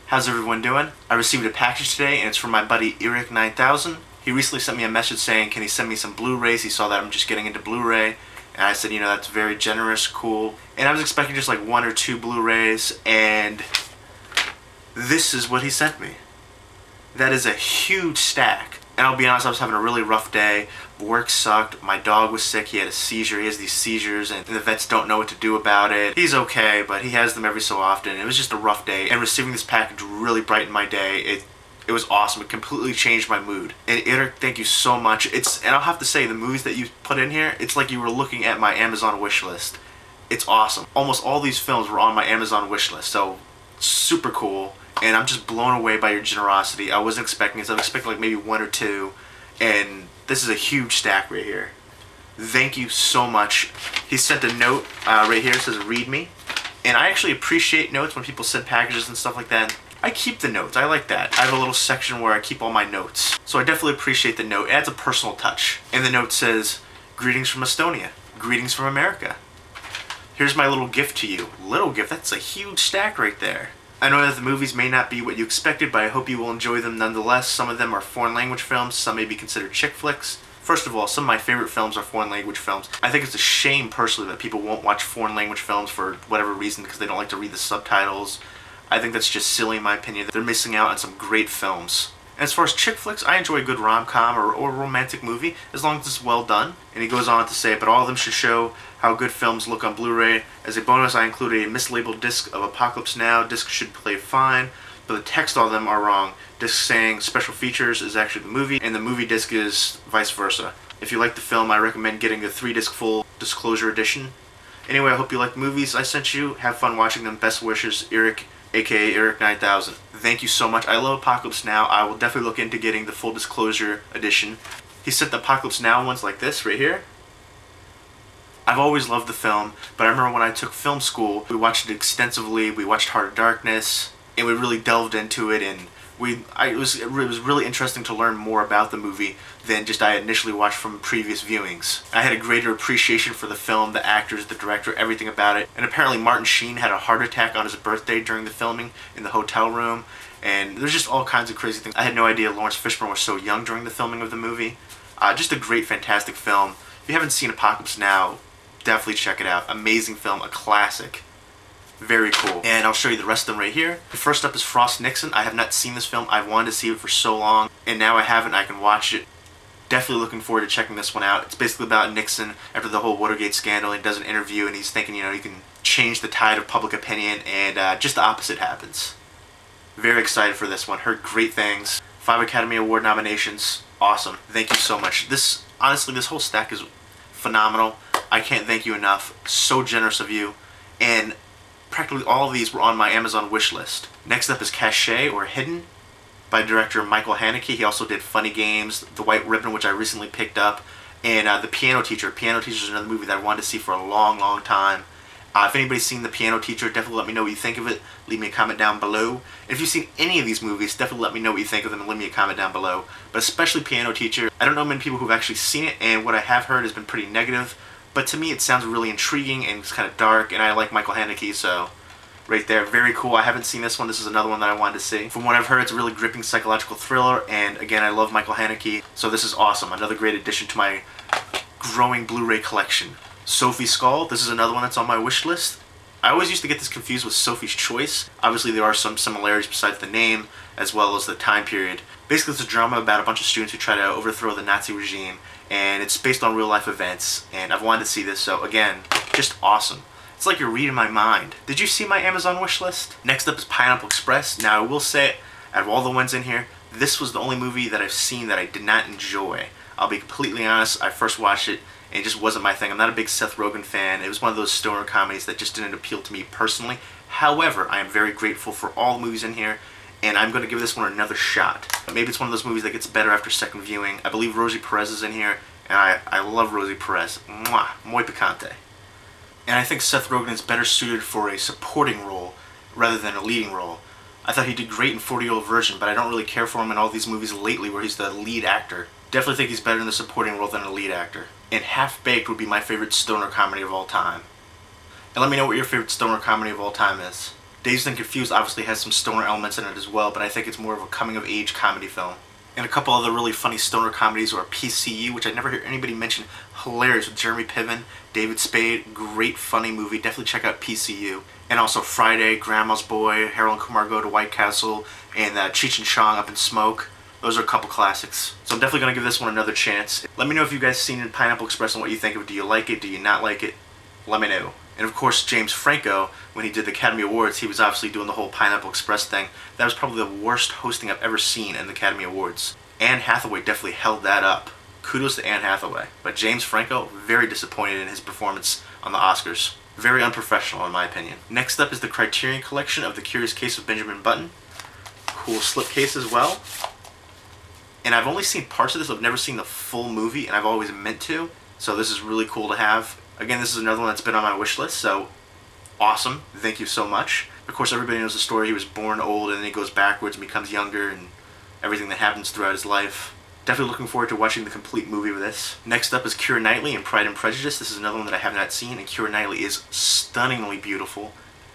How's everyone doing? I received a package today and it's from my buddy Eerik 9000. He recently sent me a message saying, can he send me some Blu-rays? He saw that I'm just getting into Blu-ray. And I said, you know, that's very generous, cool. And I was expecting just like 1 or 2 Blu-rays, and this is what he sent me. That is a huge stack. And I'll be honest, I was having a really rough day. Work sucked. My dog was sick. He had a seizure. He has these seizures and the vets don't know what to do about it. He's okay, but he has them every so often. It was just a rough day, and receiving this package really brightened my day. It was awesome. It completely changed my mood. And Eerik, thank you so much. And I'll have to say, the movies that you put in here, it's like you were looking at my Amazon wish list. It's awesome. Almost all these films were on my Amazon wish list, so super cool. And I'm just blown away by your generosity. I wasn't expecting this. I was expecting like maybe 1 or 2. And this is a huge stack right here. Thank you so much. He sent a note right here. It says, read me. And I actually appreciate notes when people send packages and stuff like that. I keep the notes. I like that. I have a little section where I keep all my notes. So I definitely appreciate the note. It adds a personal touch. And the note says, greetings from Estonia. Greetings from America. Here's my little gift to you. Little gift? That's a huge stack right there. I know that the movies may not be what you expected, but I hope you will enjoy them nonetheless. Some of them are foreign language films, some may be considered chick flicks. First of all, some of my favorite films are foreign language films. I think it's a shame personally that people won't watch foreign language films for whatever reason, because they don't like to read the subtitles. I think that's just silly in my opinion. They're missing out on some great films. And as far as chick flicks, I enjoy a good rom-com or romantic movie, as long as it's well done. And he goes on to say, but all of them should show how good films look on Blu-ray. As a bonus, I include a mislabeled disc of Apocalypse Now. Discs should play fine, but the text on them are wrong. Disc saying special features is actually the movie, and the movie disc is vice versa. If you like the film, I recommend getting the 3-disc full disclosure edition. Anyway, I hope you like the movies I sent you. Have fun watching them. Best wishes, Eerik, aka Eerik 9000. Thank you so much. I love Apocalypse Now. I will definitely look into getting the full disclosure edition. He sent the Apocalypse Now ones like this right here. I've always loved the film, but I remember when I took film school, we watched it extensively. We watched Heart of Darkness, and we really delved into it, and it was really interesting to learn more about the movie than just I initially watched from previous viewings. I had a greater appreciation for the film, the actors, the director, everything about it. And apparently Martin Sheen had a heart attack on his birthday during the filming in the hotel room, and there's just all kinds of crazy things. I had no idea Lawrence Fishburne was so young during the filming of the movie. Just a great, fantastic film. If you haven't seen Apocalypse Now, definitely check it out. Amazing film, a classic. Very cool. And I'll show you the rest of them right here. The first up is Frost Nixon. I have not seen this film. I've wanted to see it for so long, and now I haven't. I can watch it. Definitely looking forward to checking this one out. It's basically about Nixon after the whole Watergate scandal. He does an interview and he's thinking, you know, he can change the tide of public opinion, and just the opposite happens. Very excited for this one. Heard great things. 5 Academy Award nominations. Awesome. Thank you so much. Honestly, this whole stack is phenomenal. I can't thank you enough. So generous of you. And practically all of these were on my Amazon wish list. Next up is Cachet, or Hidden, by director Michael Haneke. He also did Funny Games, The White Ribbon, which I recently picked up, and The Piano Teacher. Piano Teacher is another movie that I wanted to see for a long, long time. If anybody's seen The Piano Teacher, definitely let me know what you think of it. Leave me a comment down below. And if you've seen any of these movies, definitely let me know what you think of them and leave me a comment down below. But especially Piano Teacher. I don't know many people who've actually seen it, and what I have heard has been pretty negative. But to me, it sounds really intriguing, and it's kind of dark, and I like Michael Haneke, so right there, very cool. I haven't seen this one. This is another one that I wanted to see. From what I've heard, it's a really gripping psychological thriller, and again, I love Michael Haneke, so this is awesome. Another great addition to my growing Blu-ray collection. Sophie Skull, this is another one that's on my wish list. I always used to get this confused with Sophie's Choice. Obviously, there are some similarities besides the name, as well as the time period. Basically, it's a drama about a bunch of students who try to overthrow the Nazi regime, and it's based on real-life events, and I've wanted to see this, so again, just awesome. It's like you're reading my mind. Did you see my Amazon wish list? Next up is Pineapple Express. Now, I will say, out of all the ones in here, this was the only movie that I've seen that I did not enjoy. I'll be completely honest, I first watched it, and it just wasn't my thing. I'm not a big Seth Rogen fan. It was one of those stoner comedies that just didn't appeal to me personally. However, I am very grateful for all the movies in here, and I'm going to give this one another shot. Maybe it's one of those movies that gets better after second viewing. I believe Rosie Perez is in here, and I love Rosie Perez. Mwah, muy picante. And I think Seth Rogen is better suited for a supporting role rather than a leading role. I thought he did great in 40-Year-Old Virgin, but I don't really care for him in all these movies lately where he's the lead actor. Definitely think he's better in the supporting role than a lead actor. And Half Baked would be my favorite stoner comedy of all time. And let me know what your favorite stoner comedy of all time is. Dazed and Confused obviously has some stoner elements in it as well, but I think it's more of a coming-of-age comedy film. And a couple other really funny stoner comedies are PCU, which I never hear anybody mention. Hilarious with Jeremy Piven, David Spade. Great, funny movie. Definitely check out PCU. And also Friday, Grandma's Boy, Harold and Kumar Go to White Castle, and Cheech and Chong Up in Smoke. Those are a couple classics. So I'm definitely going to give this one another chance. Let me know if you guys seen Pineapple Express and what you think of it. Do you like it? Do you not like it? Let me know. And of course, James Franco, when he did the Academy Awards, he was obviously doing the whole Pineapple Express thing. That was probably the worst hosting I've ever seen in the Academy Awards. Anne Hathaway definitely held that up. Kudos to Anne Hathaway. But James Franco, very disappointed in his performance on the Oscars. Very unprofessional in my opinion. Next up is the Criterion Collection of The Curious Case of Benjamin Button. Cool slipcase as well. And I've only seen parts of this. I've never seen the full movie, and I've always meant to. So this is really cool to have. Again, this is another one that's been on my wish list, so awesome. Thank you so much. Of course, everybody knows the story. He was born old, and then he goes backwards and becomes younger, and everything that happens throughout his life. Definitely looking forward to watching the complete movie with this. Next up is Keira Knightley in Pride and Prejudice. This is another one that I have not seen, and Keira Knightley is stunningly beautiful.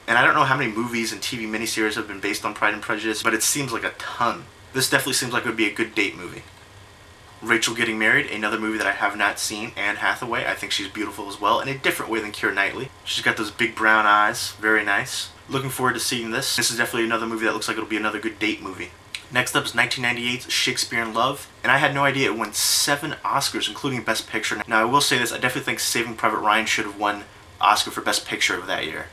And I don't know how many movies and TV miniseries have been based on Pride and Prejudice, but it seems like a ton. This definitely seems like it would be a good date movie. Rachel Getting Married, another movie that I have not seen. Anne Hathaway, I think she's beautiful as well, in a different way than Keira Knightley. She's got those big brown eyes, very nice. Looking forward to seeing this. This is definitely another movie that looks like it'll be another good date movie. Next up is 1998's Shakespeare in Love, and I had no idea it won 7 Oscars, including Best Picture. Now I will say this, I definitely think Saving Private Ryan should have won Oscar for Best Picture of that year.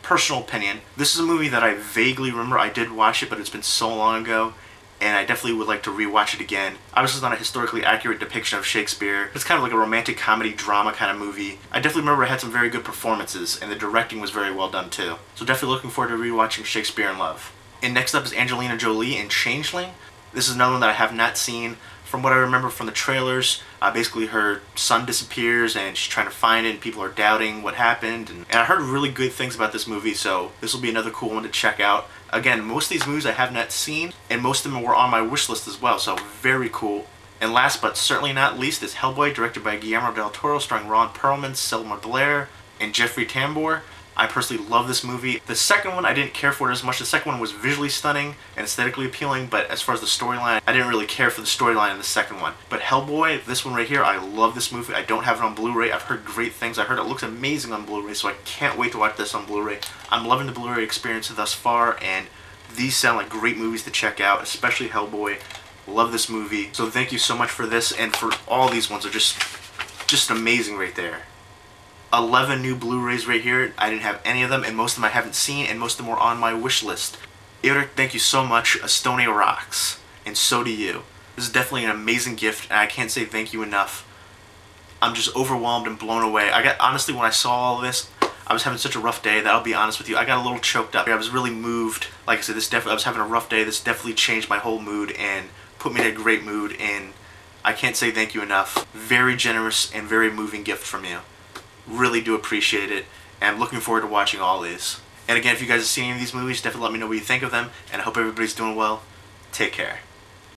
Personal opinion, this is a movie that I vaguely remember. I did watch it, but it's been so long ago, and I definitely would like to rewatch it again. Obviously it's not a historically accurate depiction of Shakespeare. It's kind of like a romantic comedy drama kind of movie. I definitely remember it had some very good performances, and the directing was very well done too. So definitely looking forward to rewatching Shakespeare in Love. And next up is Angelina Jolie in Changeling. This is another one that I have not seen. From what I remember from the trailers, basically her son disappears and she's trying to find it and people are doubting what happened. And I heard really good things about this movie, so this will be another cool one to check out. Again, most of these movies I have not seen, and most of them were on my wish list as well, so very cool. And last but certainly not least is Hellboy, directed by Guillermo del Toro, starring Ron Perlman, Selma Blair, and Jeffrey Tambor. I personally love this movie. The second one I didn't care for it as much. The second one was visually stunning and aesthetically appealing, but as far as the storyline, I didn't really care for the storyline in the second one. But Hellboy, this one right here, I love this movie. I don't have it on Blu-ray. I've heard great things. I heard it looks amazing on Blu-ray, so I can't wait to watch this on Blu-ray. I'm loving the Blu-ray experience thus far, and these sound like great movies to check out, especially Hellboy. Love this movie. So thank you so much for this, and for all these ones are just amazing right there. 11 new Blu-rays right here. I didn't have any of them, and most of them I haven't seen, and most of them were on my wish list. Eerik, thank you so much. Estonia rocks, and so do you. This is definitely an amazing gift, and I can't say thank you enough. I'm just overwhelmed and blown away. Honestly, when I saw all this, I was having such a rough day that I'll be honest with you, I got a little choked up. I was really moved. Like I said, I was having a rough day. This definitely changed my whole mood and put me in a great mood, and I can't say thank you enough. Very generous and very moving gift from you. Really do appreciate it, and I'm looking forward to watching all these. And again, if you guys have seen any of these movies, definitely let me know what you think of them, and I hope everybody's doing well. Take care.